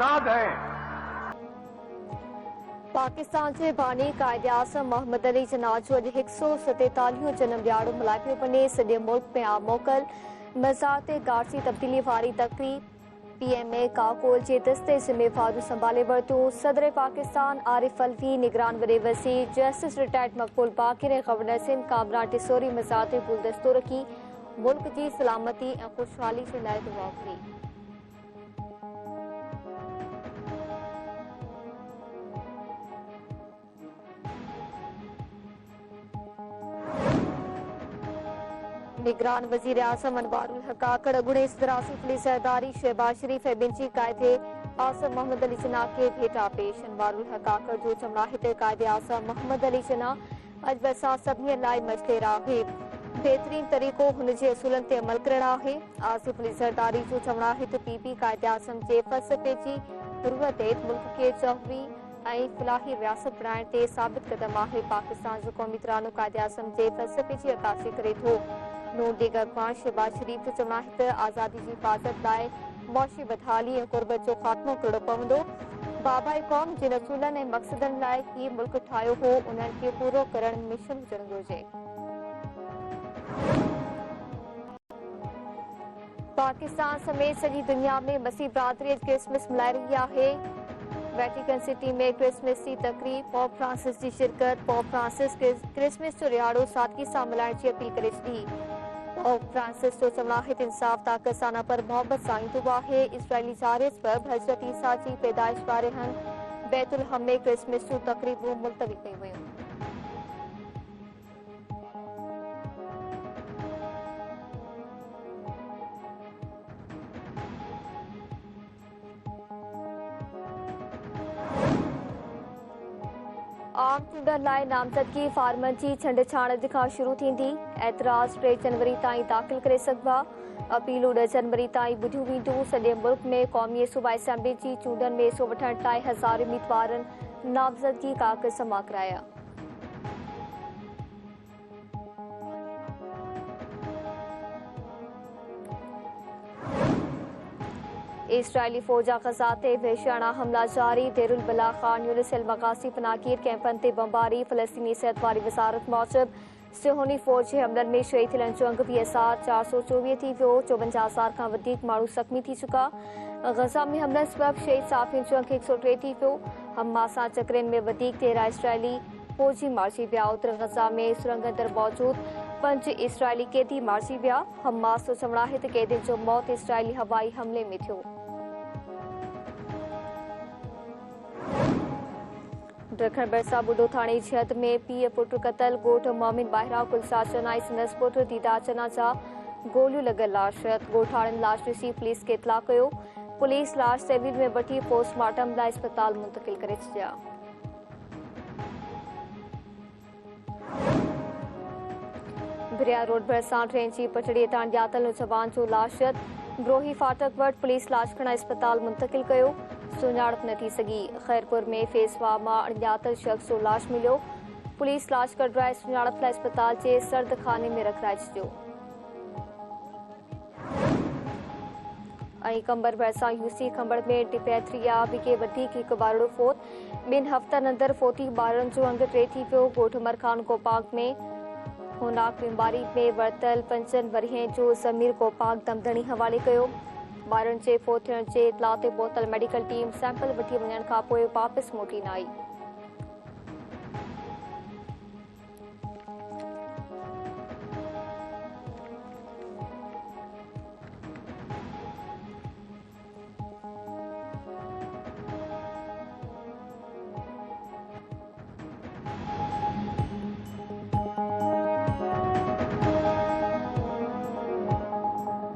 आजाद हैं। पाकिस्तान के बानी कायदे आज़म मोहम्मद अली जिन्ना जो अॼु 147 जनम ॾियारो मल्हाए पियो वञे। सॼे मुल्क में आम मोकल मज़ार ते गार्सी तब्दीली वारी तक़रीब। PMA काकोल जे दस्ते ज़िम्मेवारियूं संभाले वरितो। सदर पाकिस्तान आरिफ अलवी, निगरान वॾे वज़ीर जस्टिस रिटायर्ड मक़बूल बाक़िर ऐं गवर्नर सिंध कामरान टिसोरी मज़ार ते गुलदस्तो रखी मुल्क जी सलामती ऐं ख़ुशहाली जे लाइ दुआ कई। निगरान वजीर आज़म अनवारुल हक आकड़ अॻूणे सदरासी पुलिस सरदारी शहबाज शरीफ ऐं ॿिनि जी कायदे आज़म मोहम्मद अली जिन्ना खे भेटा पेश। अनवारुल हक आकड़ जो चवणु आहे त कायदे आज़म मोहम्मद अली जिन्ना अॼु असां सभिनी लाइ मजदेर आहे। बहितरीन तरीक़ो हुन जे असूलनि ते अमल करणु आहे। आज़म पुलिस सरदारी जो चवणु आहे त PP कायदे आज़म जे फ़लसफ़े जी रूह ते मुल्क खे जौहरी ऐं फलाही रियासत बणाइण ते साबित क़दम आहे। पाकिस्तान जो क़ौमी तरानो कायदे आज़म जे फ़लसफ़े जी अक्कासी करे थो। नून लीग अॻवान शहबाज शरीफ जो चवणु आहे त आज़ादी जी हिफ़ाज़त लाइ मुआशी बदहाली ऐं ग़ुरबत जो ख़ात्मो करणो पवंदो। बाबाई क़ौम जिन असूलनि ऐं मक़सदनि लाइ हीउ मुल्क ठाहियो हो उन्हनि खे पूरो करणु मिशन हुजणु घुरिजे। पाकिस्तान समेत सॼी दुनिया में मसीह बिरादरी क्रिसमस मल्हाए रही आहे। वेटिकन सिटी में क्रिसमस की तकरीब, पोप फ्रांसिस की शिरकत। पोप फ्रांसिस क्रिसमस जो रिहाड़ो सादगी सां मल्हाइण जी अपील करे छॾी। पोप फ्रांसिस जो चवणु आहे त इंसाफ़ ताक़त सां न पर मोहबत सां ईंदो आहे। इज़राइली ज़ारियत सबबि हज़रत ईसा जी पैदाइश वारे हंधि बैतुल हम में क्रिसमस जूं तक़रीबूं मुलतवी कयूं वयूं। आम चूंडनि लाइ नामज़दगी फार्मनि जी छंड-छाण अॼु खां शुरू थींदी। एतिराज़ 3 जनवरी ताईं दाख़िल करे सघिबा। अपीलूं 10 जनवरी ताईं ॿुधियूं वेंदियूं। सॼे मुल्क में क़ौमी सूबाई असेंबली जी चूंडनि में हिसो वठण 2,000 उम्मीदवारनि नामज़दगी काग़ज़ जमा कराया। इसराइली फ़ौज ग़ज़ा ते वहशियाना हमला जारी। देरुल बला ख़ान यूनिस अल मग़ाज़ी पनाहगीर कैंपनि ते बमबारी। फ़लस्तीनी सिहत वारी वज़ारत मूजिब सिहोनी फ़ौज जे हमलनि में शहीद थियलनि जो अंग 20,000 424 थी वियो। 54,000 खां वधीक माण्हू ज़ख़्मी थी चुका। ग़ज़ा में हमलनि सबबि शहीद साफ़ियुनि जो अंग 103 थी वियो। हमास सां चकरनि में वधीक 13 इसराइली फ़ौजी मारिजी विया। उतर ग़ज़ा में सुरंग अंदरि मौजूद 5 इसराइली कैदी मारिजी विया। हमास जो चवणु आहे त कैदियुनि जो मौत इसराइली हवाई हमले में थियो। ॾखण भरिसां बुढो थाणे जी हद में पीउ पुट क़तल। ॻोठ मोमिन ॿाहिरां कुलसा चनाई संदसि पुट दीदा चना जा गोलियूं लॻल लाश। ॻोठाणनि लाश ॾिसी पुलिस खे इतला कयो। पुलिस लाश तहवील में वठी पोस्टमार्टम लाइ अस्पताल मुंतक़िल करे छॾिया। बिरिया रोड भरिसां ट्रेन जी पटड़ीअ तां ॼातल नौजवान जो लाश ग्रोही फाटक वटि पुलिस लाश खणाए अस्पताल मुंतक़िल कयो। सुञाणप न थी सघी। ख़ैरपुर में फेसवा मां अणॼातल शख़्स जो लाश मिलियो। पुलिस लाश कढराए सुञाणप लाइ अस्पताल जे सर्द खाने में रखाए छॾियो। ऐं कंबर भरिसां UC खंबड़ में डिपेथरिया विके वधीक हिकु ॿारड़ो फोत। 2 हफ़्तनि अंदरि 40 ॿारनि जो अंग 3 थी वियो। ॻोठ मरखान गोपाक में होनाक बीमारी में वरतल 5 वरियं जो ज़मीर गोपाक दमदणी हवाले कयो। ॿारनि जे फोत थियण जे इतला ते पहुतल मेडिकल टीम सैंपल वठी वञण खां पोइ वापसि मोटी न आई।